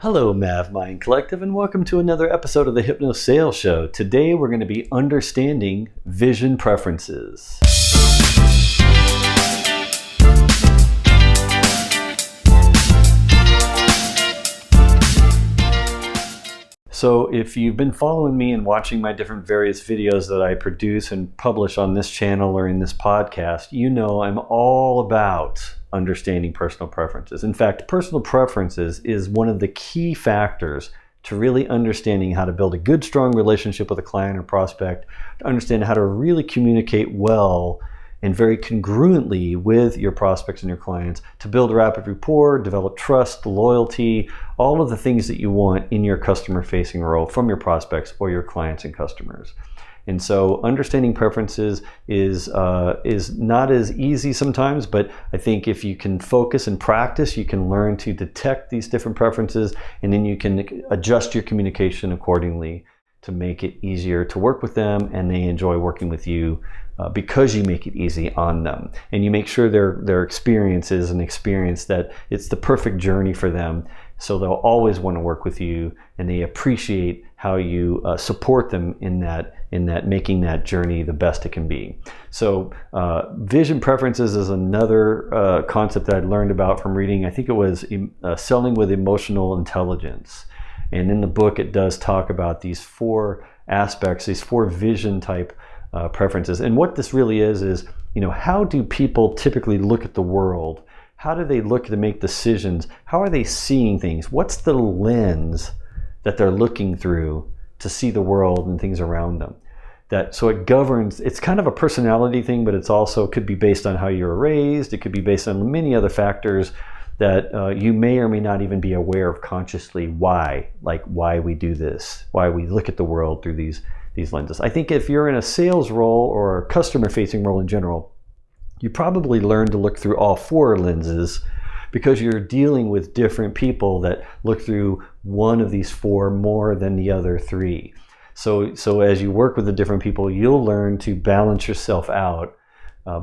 Hello, MavMind Collective, and welcome to another episode of the Hypno Sales Show. Today we're going to be understanding vision preferences. So if you've been following me and watching my different various videos that I produce and publish on this channel or in this podcast, you know I'm all about understanding personal preferences. In fact, personal preferences is one of the key factors to really understanding how to build a good, strong relationship with a client or prospect, to understand how to really communicate well and very congruently with your prospects and your clients, to build rapid rapport, develop trust, loyalty, all of the things that you want in your customer-facing role from your prospects or your clients and customers. And so understanding preferences is not as easy sometimes, but I think if you can focus and practice, you can learn to detect these different preferences, and then you can adjust your communication accordingly to make it easier to work with them, and they enjoy working with you because you make it easy on them. And you make sure their experience is an experience that it's the perfect journey for them, so they'll always want to work with you, and they appreciate how you support them in that making that journey the best it can be. So vision preferences is another concept that I learned about from reading. I think it was Selling with Emotional Intelligence. And in the book, it does talk about these four aspects, these four vision type preferences. And what this really is, how do people typically look at the world? How do they look to make decisions? How are they seeing things? What's the lens that they're looking through to see the world and things around them? So it governs, it's kind of a personality thing, but it's also could be based on how you were raised. It could be based on many other factors that you may or may not even be aware of consciously why we do this, why we look at the world through these lenses. I think if you're in a sales role or a customer-facing role in general, you probably learn to look through all four lenses because you're dealing with different people that look through one of these four more than the other three. So as you work with the different people, you'll learn to balance yourself out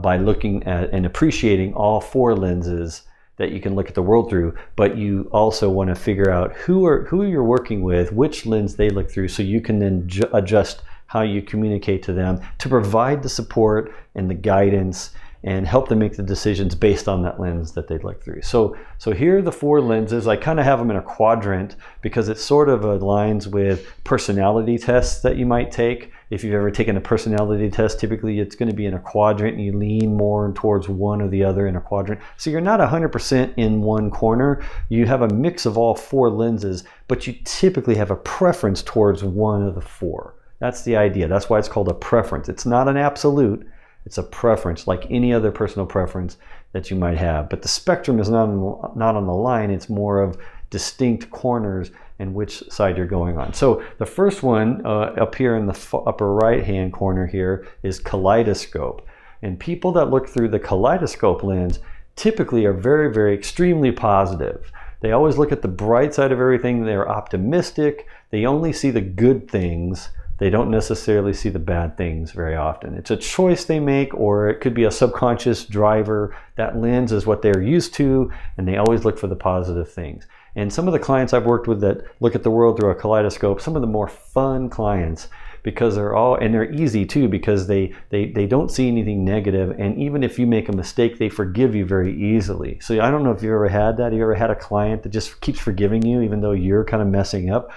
by looking at and appreciating all four lenses that you can look at the world through, but you also want to figure out who you're working with, which lens they look through, so you can then adjust how you communicate to them to provide the support and the guidance and help them make the decisions based on that lens that they look through. So here are the four lenses. I kind of have them in a quadrant because it sort of aligns with personality tests that you might take. If you've ever taken a personality test, typically it's going to be in a quadrant, and you lean more towards one or the other in a quadrant. So you're not 100% in one corner. You have a mix of all four lenses, but you typically have a preference towards one of the four. That's the idea. That's why it's called a preference. It's not an absolute. It's a preference, like any other personal preference that you might have. But the spectrum is not on the line. It's more of distinct corners and which side you're going on. So the first one up here in the upper right-hand corner here is kaleidoscope. And people that look through the kaleidoscope lens typically are very, very extremely positive. They always look at the bright side of everything. They're optimistic. They only see the good things. They don't necessarily see the bad things very often. It's a choice they make, or it could be a subconscious driver. That lens is what they're used to, and they always look for the positive things. And some of the clients I've worked with that look at the world through a kaleidoscope, some of the more fun clients, because they're easy too, because they don't see anything negative, and even if you make a mistake, they forgive you very easily. So I don't know if you ever had that. Have you ever had a client that just keeps forgiving you even though you're kind of messing up?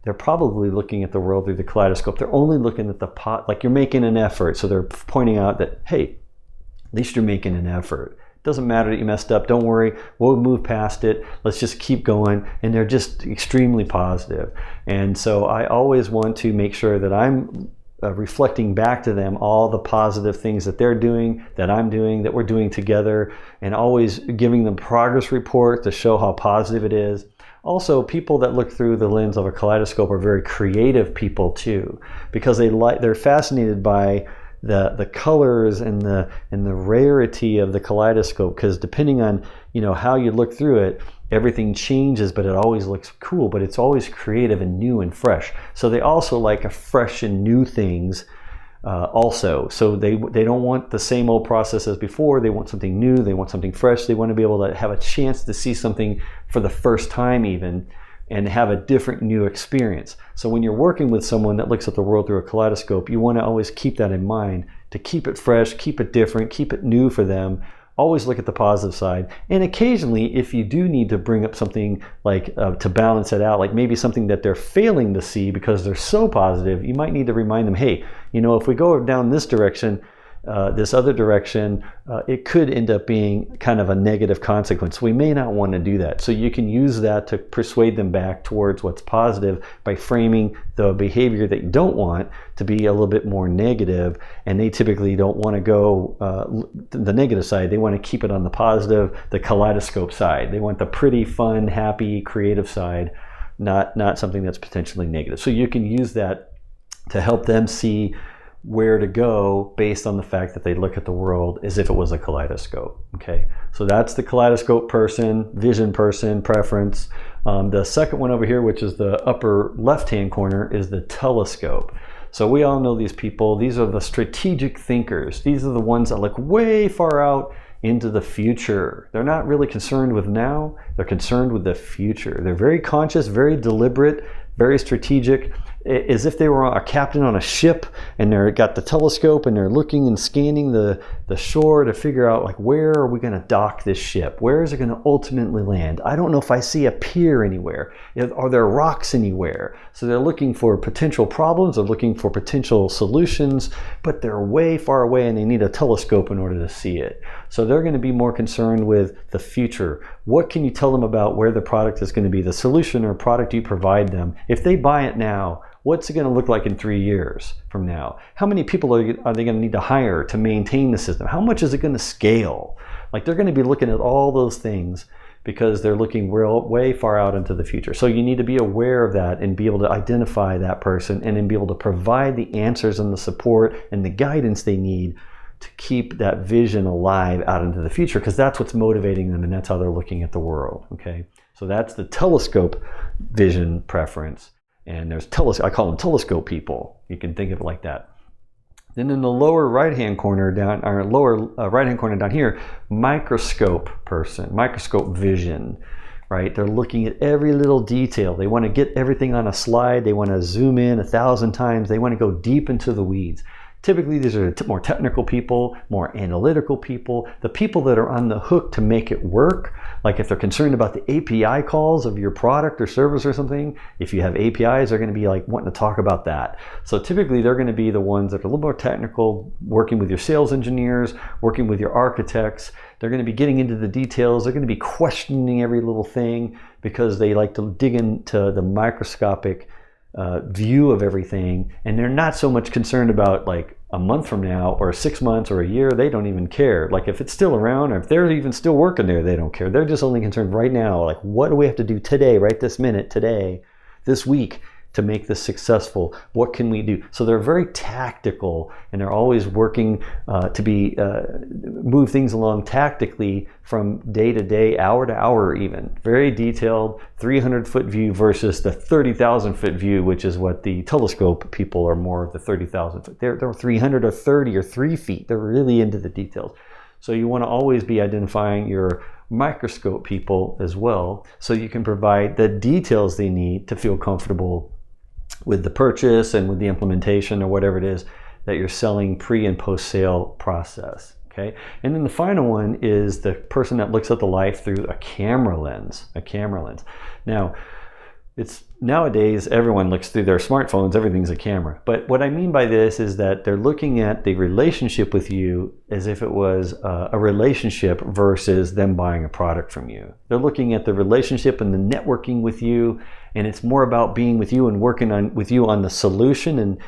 They're probably looking at the world through the kaleidoscope. They're only looking at the pot, like you're making an effort. So they're pointing out that, hey, at least you're making an effort. It doesn't matter that you messed up. Don't worry. We'll move past it. Let's just keep going. And they're just extremely positive. And so I always want to make sure that I'm reflecting back to them all the positive things that they're doing, that I'm doing, that we're doing together, and always giving them progress report to show how positive it is. Also, people that look through the lens of a kaleidoscope are very creative people too, because they're fascinated by the colors and the rarity of the kaleidoscope, because depending on how you look through it, everything changes, but it always looks cool, but it's always creative and new and fresh. So they also like a fresh and new things also. So they don't want the same old process as before. They want something new. They want something fresh. They want to be able to have a chance to see something for the first time even and have a different new experience. So when you're working with someone that looks at the world through a kaleidoscope, you want to always keep that in mind, to keep it fresh, keep it different, keep it new for them. Always look at the positive side. And occasionally, if you do need to bring up something like to balance it out, like maybe something that they're failing to see because they're so positive, you might need to remind them, hey, if we go down this direction, this other direction, it could end up being kind of a negative consequence. We may not want to do that. So you can use that to persuade them back towards what's positive by framing the behavior that you don't want to be a little bit more negative. And they typically don't want to go the negative side. They want to keep it on the positive, the kaleidoscope side. They want the pretty, fun, happy, creative side, not something that's potentially negative. So you can use that to help them see where to go based on the fact that they look at the world as if it was a kaleidoscope. Okay, so that's the kaleidoscope person, vision person, preference. The second one over here, which is the upper left-hand corner, is the telescope. So we all know these people. These are the strategic thinkers. These are the ones that look way far out into the future. They're not really concerned with now, they're concerned with the future. They're very conscious, very deliberate, very strategic, as if they were a captain on a ship and they're got the telescope and they're looking and scanning the shore to figure out, like, where are we going to dock this ship? Where is it going to ultimately land? I don't know if I see a pier anywhere. Are there rocks anywhere? So they're looking for potential problems, they're looking for potential solutions, but they're way far away and they need a telescope in order to see it. So they're going to be more concerned with the future. What can you tell them about where the product is going to be, the solution or product you provide them? If they buy it now, what's it going to look like in 3 years from now? How many people are they going to need to hire to maintain the system? How much is it going to scale? Like, they're going to be looking at all those things because they're looking way far out into the future. So you need to be aware of that and be able to identify that person and then be able to provide the answers and the support and the guidance they need to keep that vision alive out into the future, because that's what's motivating them and that's how they're looking at the world. Okay, so that's the telescope vision preference. And there's I call them telescope people. You can think of it like that. Then in the lower right-hand corner right-hand corner down here, microscope person, microscope vision, right? They're looking at every little detail. They want to get everything on a slide. They want to zoom in 1,000 times. They want to go deep into the weeds. Typically, these are more technical people, more analytical people, the people that are on the hook to make it work. Like if they're concerned about the API calls of your product or service or something, if you have APIs, they're going to be like wanting to talk about that. So typically, they're going to be the ones that are a little more technical, working with your sales engineers, working with your architects. They're going to be getting into the details. They're going to be questioning every little thing because they like to dig into the microscopic view of everything, and they're not so much concerned about like a month from now or 6 months or a year. They don't even care. Like if it's still around or if they're even still working there, they don't care. They're just only concerned right now, like what do we have to do today, right this minute, today, this week, to make this successful? What can we do? So they're very tactical, and they're always working to move things along tactically from day to day, hour to hour even. Very detailed 300-foot view versus the 30,000-foot view, which is what the telescope people are more of the 30,000 foot. They're 300 or 30 or 3 feet. They're really into the details. So you want to always be identifying your microscope people as well, so you can provide the details they need to feel comfortable with the purchase and with the implementation or whatever it is that you're selling pre and post sale process. Okay, and then the final one is the person that looks at the life through a camera lens. Now, it's nowadays everyone looks through their smartphones, everything's a camera. But what I mean by this is that they're looking at the relationship with you as if it was a relationship versus them buying a product from you. They're looking at the relationship and the networking with you, and it's more about being with you and working with you on the solution and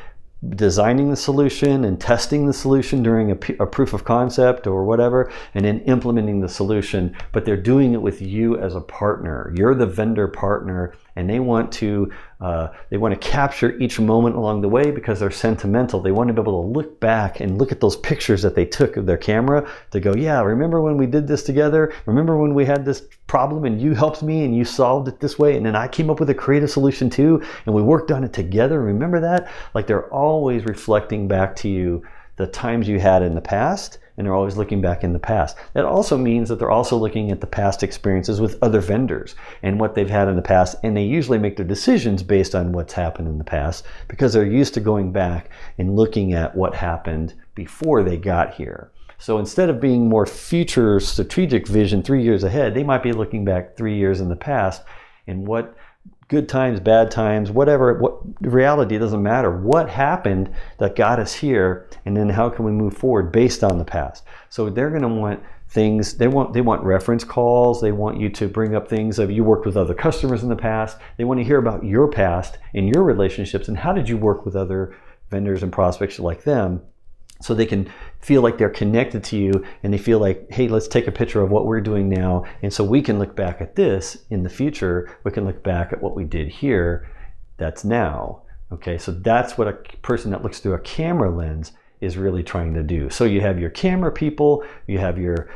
designing the solution and testing the solution during a proof of concept or whatever, and then implementing the solution. But they're doing it with you as a partner. You're the vendor partner, and they want to capture each moment along the way because they're sentimental. They want to be able to look back and look at those pictures that they took of their camera to go, yeah, remember when we did this together? Remember when we had this problem and you helped me and you solved it this way, and then I came up with a creative solution too, and we worked on it together. Remember that? Like, they're always reflecting back to you the times you had in the past and they're always looking back in the past. That also means that they're also looking at the past experiences with other vendors and what they've had in the past, and they usually make their decisions based on what's happened in the past because they're used to going back and looking at what happened before they got here. So instead of being more future strategic vision 3 years ahead, they might be looking back 3 years in the past and what good times, bad times, whatever, what reality, doesn't matter. What happened that got us here, and then how can we move forward based on the past? So they're going to want things, they want reference calls, they want you to bring up things of you worked with other customers in the past. They want to hear about your past and your relationships and how did you work with other vendors and prospects like them, so they can feel like they're connected to you and they feel like, hey, let's take a picture of what we're doing now. And so we can look back at this in the future. We can look back at what we did here. That's now. Okay, so that's what a person that looks through a camera lens is really trying to do. So you have your camera people, you have your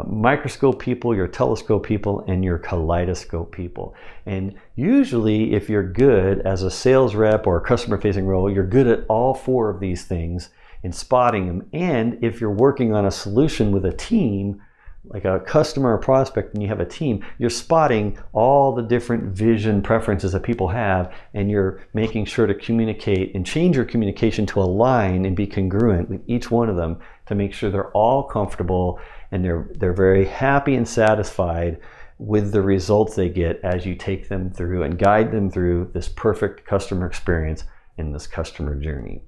microscope people, your telescope people, and your kaleidoscope people. And usually if you're good as a sales rep or a customer facing role, you're good at all four of these things in spotting them. And if you're working on a solution with a team, like a customer or prospect, and you have a team, you're spotting all the different vision preferences that people have, and you're making sure to communicate and change your communication to align and be congruent with each one of them to make sure they're all comfortable and they're very happy and satisfied with the results they get as you take them through and guide them through this perfect customer experience in this customer journey.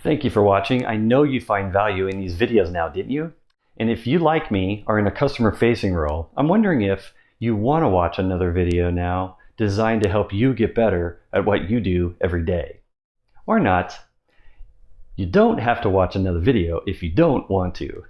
Thank you for watching. I know you find value in these videos now, didn't you? And if you, like me, are in a customer-facing role, I'm wondering if you want to watch another video now designed to help you get better at what you do every day. Or not. You don't have to watch another video if you don't want to.